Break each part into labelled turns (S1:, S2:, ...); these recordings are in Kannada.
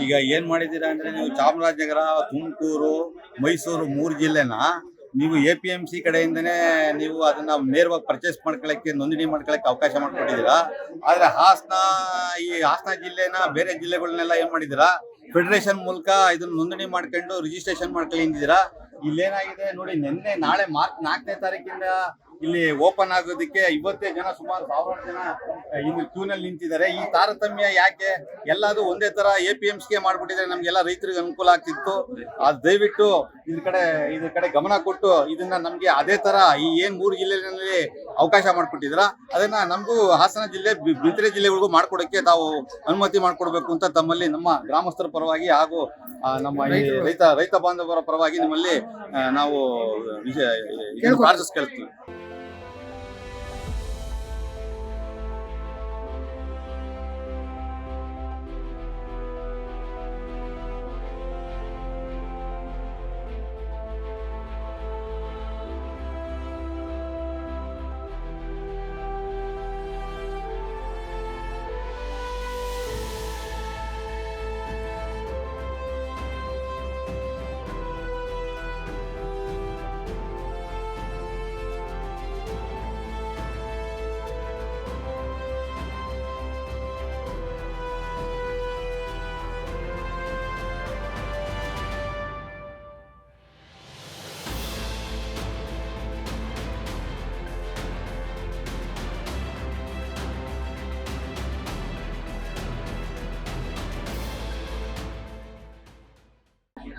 S1: ಈಗ ಏನ್ ಮಾಡಿದ್ದೀರಾ ಅಂದ್ರೆ ನೀವು ಚಾಮರಾಜನಗರ, ತುಮಕೂರು, ಮೈಸೂರು 3 ಜಿಲ್ಲೆನ ನೀವು APMC ಕಡೆಯಿಂದನೇ ನೀವು ಅದನ್ನ ನೇರವಾಗಿ ಪರ್ಚೇಸ್ ಮಾಡ್ಕೊಳ್ಳಕ್ಕೆ ನೋಂದಣಿ ಮಾಡ್ಕೊಳ್ಳಕ್ಕೆ ಅವಕಾಶ ಮಾಡ್ಕೊಟ್ಟಿದ್ದೀರಾ. ಆದ್ರೆ ಹಾಸನ ಜಿಲ್ಲೆನ ಬೇರೆ ಜಿಲ್ಲೆಗಳನ್ನೆಲ್ಲ ಏನ್ ಮಾಡಿದ್ದೀರಾ, ಫೆಡರೇಷನ್ ಮೂಲಕ ಇದನ್ನ ನೋಂದಣಿ ಮಾಡ್ಕೊಂಡು ರಿಜಿಸ್ಟ್ರೇಷನ್ ಮಾಡ್ಕೊಂಡಿದ್ದೀರಾ. ಇಲ್ಲೇನಾಗಿದೆ ನೋಡಿ, ನಿನ್ನೆ ನಾಳೆ ಮಾರ್ಚ್ 4ನೇ ತಾರೀಕಿಂದ ಇಲ್ಲಿ ಓಪನ್ ಆಗೋದಕ್ಕೆ ಇವತ್ತೇ ಜನ ಸುಮಾರು 1000 ಜನ ಇಲ್ಲಿ ಕ್ಯೂನಲ್ಲಿ ನಿಂತಿದ್ದಾರೆ. ಈ ತಾರತಮ್ಯ ಯಾಕೆ? ಎಲ್ಲಾದು ಒಂದೇ ತರ APMCಗೆ ಮಾಡ್ಬಿಟ್ಟಿದ್ರೆ ನಮ್ಗೆಲ್ಲ ರೈತರಿಗೆ ಅನುಕೂಲ ಆಗ್ತಿತ್ತು. ಅದು ದಯವಿಟ್ಟು ಇದ್ರ ಕಡೆ ಗಮನ ಕೊಟ್ಟು ಇದನ್ನ ನಮ್ಗೆ ಅದೇ ತರ ಈ ಏನ್ 3 ಜಿಲ್ಲೆಗಳಲ್ಲಿ ಅವಕಾಶ ಮಾಡ್ಕೊಟ್ಟಿದ್ರ ಅದನ್ನ ನಮಗೂ ಹಾಸನ ಜಿಲ್ಲೆ, ಬಿದಿರೆ ಜಿಲ್ಲೆಗಳಿಗೂ ಮಾಡ್ಕೊಡಕ್ಕೆ ತಾವು ಅನುಮತಿ ಮಾಡ್ಕೊಡ್ಬೇಕು ಅಂತ ತಮ್ಮಲ್ಲಿ ನಮ್ಮ ಗ್ರಾಮಸ್ಥರ ಪರವಾಗಿ ಹಾಗೂ ನಮ್ಮ ಈ ರೈತ ಬಾಂಧವರ ಪರವಾಗಿ ನಿಮ್ಮಲ್ಲಿ ನಾವು ಕೇಳ್ತೀವಿ.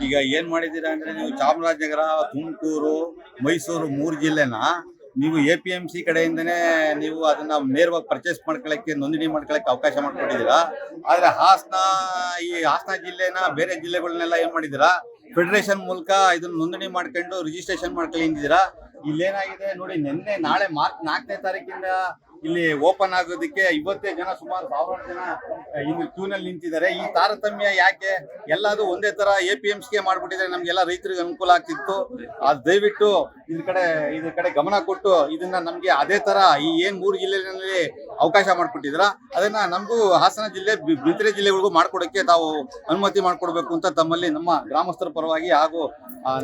S1: ಈಗ ಏನ್ ಮಾಡಿದ್ದೀರಾ ಅಂದ್ರೆ ನೀವು ಚಾಮರಾಜನಗರ, ತುಮಕೂರು, ಮೈಸೂರು 3 ಜಿಲ್ಲೆನ ನೀವು APMC ಕಡೆಯಿಂದನೇ ನೀವು ಅದನ್ನ ನೇರವಾಗಿ ಪರ್ಚೇಸ್ ಮಾಡ್ಕೊಳ್ಳಕ್ಕೆ ನೋಂದಣಿ ಮಾಡ್ಕೊಳ್ಳಕ್ಕೆ ಅವಕಾಶ ಮಾಡ್ಕೊಟ್ಟಿದ್ದೀರಾ. ಆದ್ರೆ ಹಾಸನ ಜಿಲ್ಲೆನ ಬೇರೆ ಜಿಲ್ಲೆಗಳನ್ನೆಲ್ಲ ಏನ್ ಮಾಡಿದ್ದೀರಾ, ಫೆಡರೇಷನ್ ಮೂಲಕ ಇದನ್ನ ನೋಂದಣಿ ಮಾಡ್ಕೊಂಡು ರಿಜಿಸ್ಟ್ರೇಷನ್ ಮಾಡ್ಕೊಂಡಿದ್ದೀರಾ. ಇಲ್ಲೇನಾಗಿದೆ ನೋಡಿ, ನಿನ್ನೆ ನಾಳೆ ಮಾರ್ಚ್ 4ನೇ ತಾರೀಕಿಂದ ಇಲ್ಲಿ ಓಪನ್ ಆಗೋದಕ್ಕೆ ಇವತ್ತೇ ಜನ ಸುಮಾರು 1000 ಜನ ಇಲ್ಲಿ ಕ್ಯೂನಲ್ಲಿ ನಿಂತಿದ್ದಾರೆ. ಈ ತಾರತಮ್ಯ ಯಾಕೆ? ಎಲ್ಲಾದು ಒಂದೇ ತರ APMCಗೆ ಮಾಡ್ಬಿಟ್ಟಿದ್ರೆ ನಮ್ಗೆಲ್ಲ ರೈತರಿಗೆ ಅನುಕೂಲ ಆಗ್ತಿತ್ತು. ಅದು ದಯವಿಟ್ಟು ಇದ್ರ ಕಡೆ ಗಮನ ಕೊಟ್ಟು ಇದನ್ನ ನಮ್ಗೆ ಅದೇ ತರ ಈ ಏನ್ 3 ಜಿಲ್ಲೆಗಳಲ್ಲಿ ಅವಕಾಶ ಮಾಡ್ಕೊಟ್ಟಿದ್ರ ಅದನ್ನ ನಮಗೂ ಹಾಸನ ಜಿಲ್ಲೆ, ಬಿದಿರೆ ಜಿಲ್ಲೆಗಳಿಗೂ ಮಾಡ್ಕೊಡಕ್ಕೆ ತಾವು ಅನುಮತಿ ಮಾಡ್ಕೊಡ್ಬೇಕು ಅಂತ ತಮ್ಮಲ್ಲಿ ನಮ್ಮ ಗ್ರಾಮಸ್ಥರ ಪರವಾಗಿ ಹಾಗೂ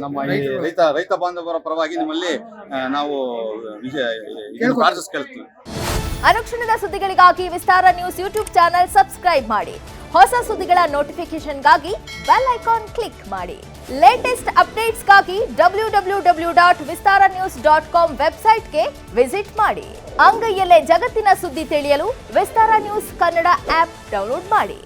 S1: ನಮ್ಮ ಈ ರೈತ ಬಾಂಧವರ ಪರವಾಗಿ ನಿಮ್ಮಲ್ಲಿ ನಾವು ಕೇಳ್ತೀವಿ.
S2: ಅನುಕ್ಷಣದ ಸುದ್ದಿಗಳಿಗಾಗಿ ವಿಸ್ತಾರ ನ್ಯೂಸ್ ಯೂಟ್ಯೂಬ್ ಚಾನೆಲ್ ಸಬ್ಸ್ಕ್ರೈಬ್ ಮಾಡಿ. ಹೊಸ ಸುದ್ದಿಗಳ ನೋಟಿಫಿಕೇಶನ್ಗಾಗಿ ಬೆಲ್ ಐಕಾನ್ ಕ್ಲಿಕ್ ಮಾಡಿ. ಲೇಟೆಸ್ಟ್ ಅಪ್ಡೇಟ್ಸ್ಗಾಗಿ www.vistaranews.com ವೆಬ್ಸೈಟ್ಗೆ ವಿಸಿಟ್ ಮಾಡಿ. ಅಂಗೈಯಲ್ಲೇ ಜಗತ್ತಿನ ಸುದ್ದಿ ತಿಳಿಯಲು ವಿಸ್ತಾರ ನ್ಯೂಸ್ ಕನ್ನಡ ಆಪ್ ಡೌನ್ಲೋಡ್ ಮಾಡಿ.